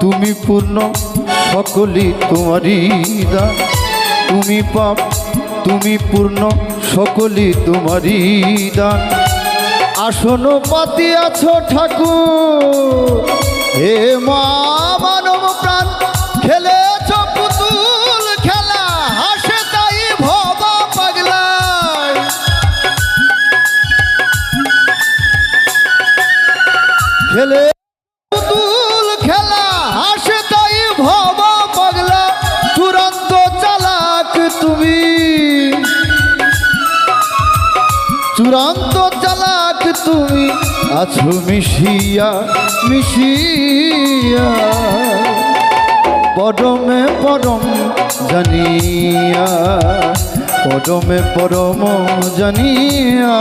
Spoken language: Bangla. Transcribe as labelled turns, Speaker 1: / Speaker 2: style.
Speaker 1: তুমি পূর্ণ সকলই তোমারই দান। তুমি পাপ তুমি পূর্ণ সকলই তোমারই দান। আসন পাতিয়াছ ঠাকুর হে মা মানব প্রাণ, খেলেছ পুতুল খেলা হাসে তাই ভবা পাগলায়। খেলে পুতুল খেলা হাসে তাই ভবা পাগলা, চূড়ান্ত চালাক তুমি, চূড়ান্ত চালাক তুমি আছো মিশিয়া মিশিয়া, পরমে পরম জানিয়া, পরমে পরম জানিয়া।